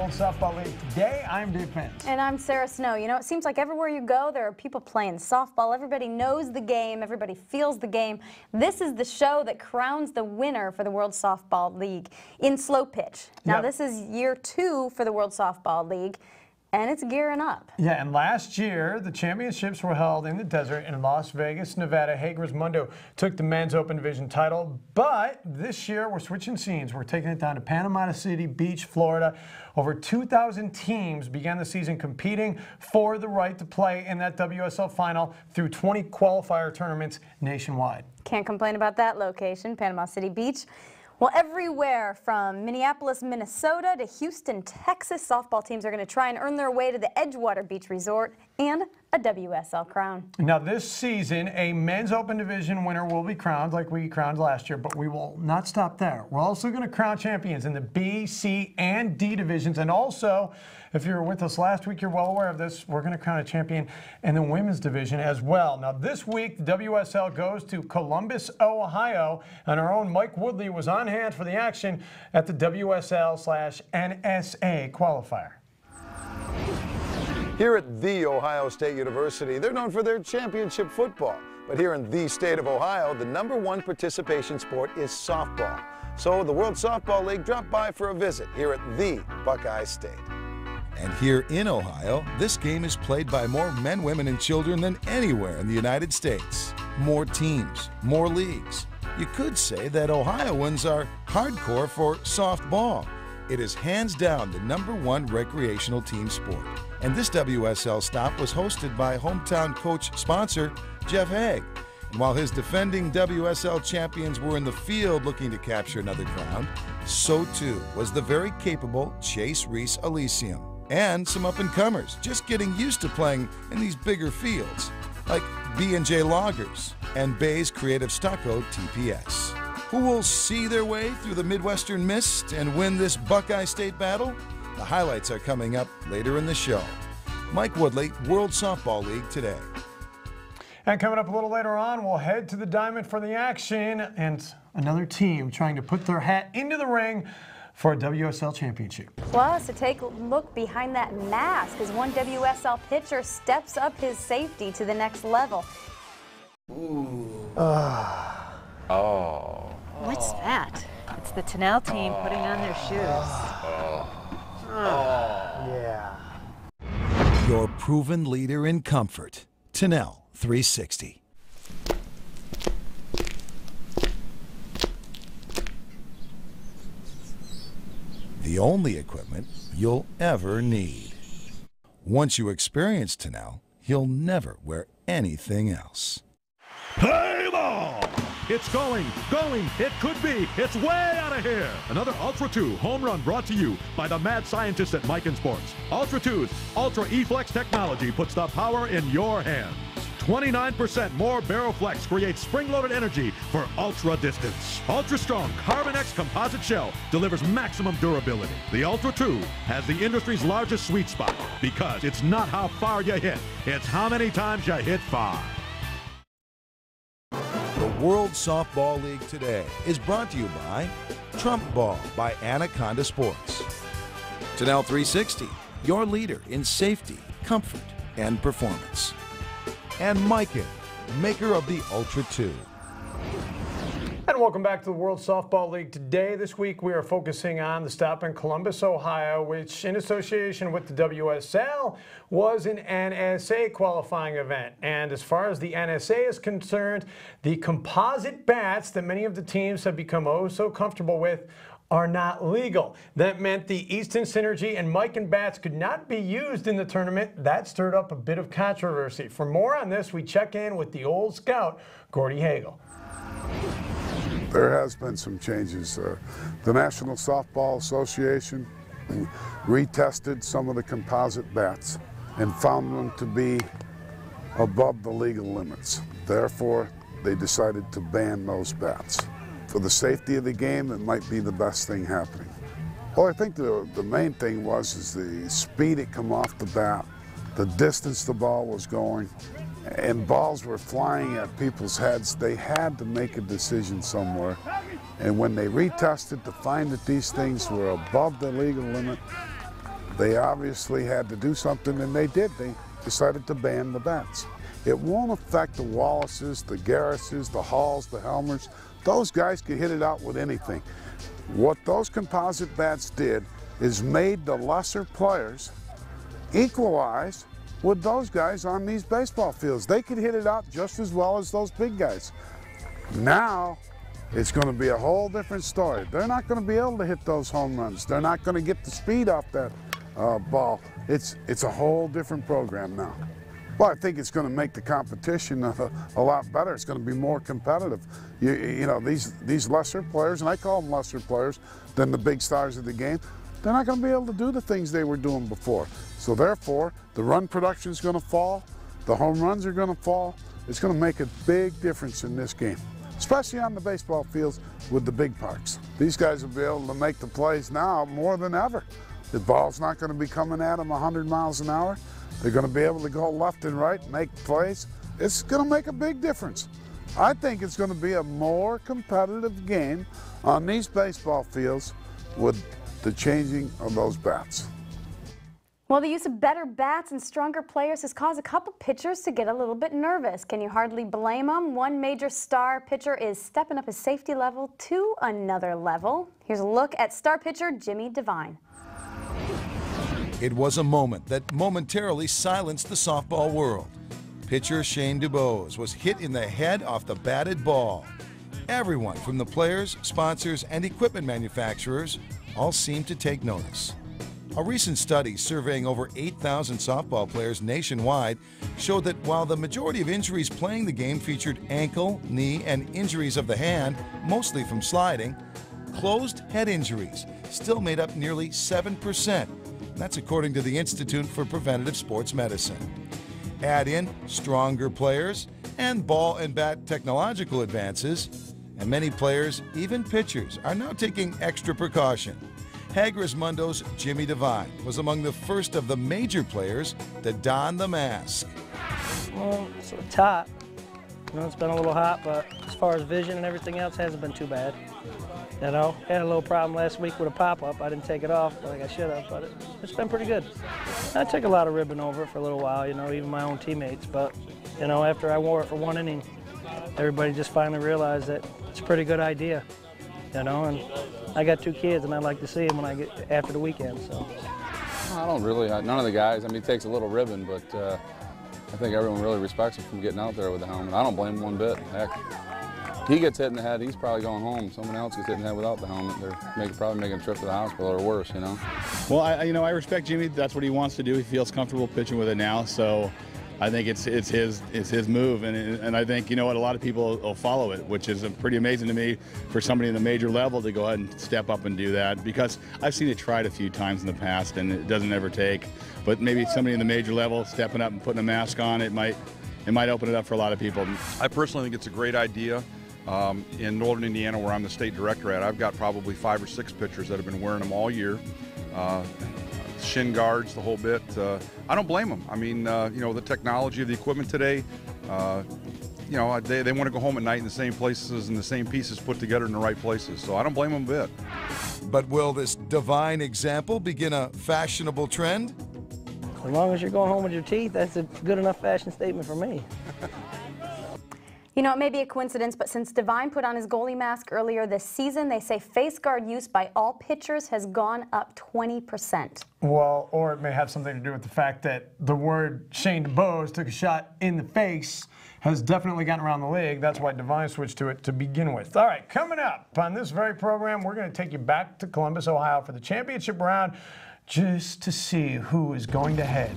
World Softball League today. I'm Dave Pence. And I'm Sarah Snow. You know, it seems like everywhere you go, there are people playing softball. Everybody knows the game. Everybody feels the game. This is the show that crowns the winner for the World Softball League in slow pitch. Now, This is year 2 for the World Softball League. And it's gearing up. Yeah, and last year, the championships were held in the desert in Las Vegas, Nevada. Hager's Mundo took the men's open division title, but this year we're switching scenes. We're taking it down to Panama City Beach, Florida. Over 2,000 teams began the season competing for the right to play in that WSL final through 20 qualifier tournaments nationwide. Can't complain about that location, Panama City Beach. Well, everywhere from Minneapolis, Minnesota to Houston, Texas, softball teams are going to try and earn their way to the Edgewater Beach Resort and a WSL crown. Now this season, a men's open division winner will be crowned like we crowned last year, but we will not stop there. We're also going to crown champions in the B, C, and D divisions. And also, if you were with us last week, you're well aware of this, we're going to crown a champion in the women's division as well. Now this week, the WSL goes to Columbus, Ohio, and our own Mike Woodley was on hand for the action at the WSL/NSA qualifier. Here at The Ohio State University, they're known for their championship football. But here in the state of Ohio, the #1 participation sport is softball. So the World Softball League dropped by for a visit here at the Buckeye State. And here in Ohio, this game is played by more men, women, and children than anywhere in the United States. More teams, more leagues. You could say that Ohioans are hardcore for softball. It is hands down the #1 recreational team sport. And this WSL stop was hosted by hometown coach sponsor Jeff Haig. And while his defending WSL champions were in the field looking to capture another crown, so too was the very capable Chase Reese Elysium. And some up-and-comers just getting used to playing in these bigger fields, like B&J Loggers and Bay's Creative Stucco TPS. Who will see their way through the Midwestern mist and win this Buckeye State battle? The highlights are coming up later in the show. Mike Woodley, World Softball League today. And coming up a little later on, we'll head to the diamond for the action and another team trying to put their hat into the ring for a WSL championship. Plus, to take a look behind that mask as one WSL pitcher steps up his safety to the next level. Ooh. Oh. What's that? It's the Tunnel team putting on their shoes. Yeah. Your proven leader in comfort, Tunnel 360. The only equipment you'll ever need. Once you experience Tunnel, you'll never wear anything else. Play ball! It's going, it could be, it's way out of here! Another Ultra 2 home run brought to you by the mad scientists at Miken Sports. Ultra 2's Ultra E-Flex technology puts the power in your hands. 29% more Barrowflex creates spring-loaded energy for ultra distance. Ultra strong Carbon X composite shell delivers maximum durability. The Ultra 2 has the industry's largest sweet spot because it's not how far you hit, it's how many times you hit far. The World Softball League today is brought to you by Trump Ball by Anaconda Sports. Tunnel 360, your leader in safety, comfort, and performance. And Miken, maker of the Ultra 2. And welcome back to the World Softball League today. This week we are focusing on the stop in Columbus, Ohio, which in association with the WSL was an NSA qualifying event. And as far as the NSA is concerned, the composite bats that many of the teams have become oh so comfortable with are not legal. That meant the Easton Synergy and Miken bats could not be used in the tournament. That stirred up a bit of controversy. For more on this, we check in with the old scout, Gordy Hagel. There has been some changes. The National Softball Association retested some of the composite bats and found them to be above the legal limits. Therefore, they decided to ban those bats. For the safety of the game, that might be the best thing happening. Well, I think the main thing is the speed it come off the bat, the distance the ball was going, and balls were flying at people's heads. They had to make a decision somewhere. And when they retested to find that these things were above the legal limit, They obviously had to do something, and they did. They decided to ban the bats. It won't affect the Wallaces, the Garrises, the Halls, the Helmers. Those guys could hit it out with anything. What those composite bats did is made the lesser players equalize with those guys on these baseball fields. They could hit it out just as well as those big guys. Now, it's going to be a whole different story. They're not going to be able to hit those home runs. They're not going to get the speed off that ball. It's a whole different program now. Well, I think it's going to make the competition a lot better. It's going to be more competitive. You know, these lesser players, and I call them lesser players than the big stars of the game, they're not going to be able to do the things they were doing before. So therefore, the run production is going to fall, the home runs are going to fall. It's going to make a big difference in this game, especially on the baseball fields with the big parks. These guys will be able to make the plays now more than ever. The ball's not going to be coming at them 100 miles an hour. They're going to be able to go left and right, make plays. It's going to make a big difference. I think it's going to be a more competitive game on these baseball fields with the changing of those bats. Well, the use of better bats and stronger players has caused a couple pitchers to get a little bit nervous. Can you hardly blame them? One major star pitcher is stepping up his safety level to another level. Here's a look at star pitcher Jimmy Devine. It was a moment that momentarily silenced the softball world. Pitcher Shane DuBose was hit in the head off the batted ball. Everyone from the players, sponsors, and equipment manufacturers all seemed to take notice. A recent study surveying over 8,000 softball players nationwide showed that while the majority of injuries playing the game featured ankle, knee, and injuries of the hand, mostly from sliding, closed head injuries still made up nearly 7%. That's according to the Institute for Preventative Sports Medicine. Add in stronger players and ball and bat technological advances, and many players, even pitchers, are now taking extra precaution. Hagersmundo's Jimmy Devine was among the first of the major players to don the mask. Well, it's hot. You know, it's been a little hot, but as far as vision and everything else, it hasn't been too bad. You know, had a little problem last week with a pop-up. I didn't take it off like I should have, but it's been pretty good. I took a lot of ribbon over it for a little while, you know, even my own teammates. But, you know, after I wore it for one inning, everybody just finally realized that it's a pretty good idea, you know. And I got 2 kids, and I'd like to see them when I get after the weekend. So I don't really. None of the guys. I mean, it takes a little ribbon, but I think everyone really respects him from getting out there with the helmet. I don't blame him one bit. Heck. He gets hit in the head, he's probably going home. Someone else gets hit in the head without the helmet. They're probably making a trip to the hospital or worse, you know. Well, I respect Jimmy. That's what he wants to do. He feels comfortable pitching with it now, so I think it's his move, and I think, you know what, a lot of people will follow it, which is pretty amazing to me for somebody in the major level to go ahead and step up and do that, because I've seen it tried a few times in the past and it doesn't ever take. But maybe somebody in the major level stepping up and putting a mask on, it might open it up for a lot of people. I personally think it's a great idea. In Northern Indiana, where I'm the state director at, I've got probably 5 or 6 pitchers that have been wearing them all year. Shin guards, the whole bit. I don't blame them. I mean, you know, the technology of the equipment today, you know, they want to go home at night in the same places and the same pieces put together in the right places. So I don't blame them a bit. But will this divine example begin a fashionable trend? as long as you're going home with your teeth, that's a good enough fashion statement for me. You know, it may be a coincidence, but since Devine put on his goalie mask earlier this season, they say face guard use by all pitchers has gone up 20%. Well, or it may have something to do with the fact that the word Shane DuBose took a shot in the face has definitely gotten around the league. That's why Devine switched to it to begin with. All right, coming up on this very program, we're going to take you back to Columbus, Ohio for the championship round just to see who is going to head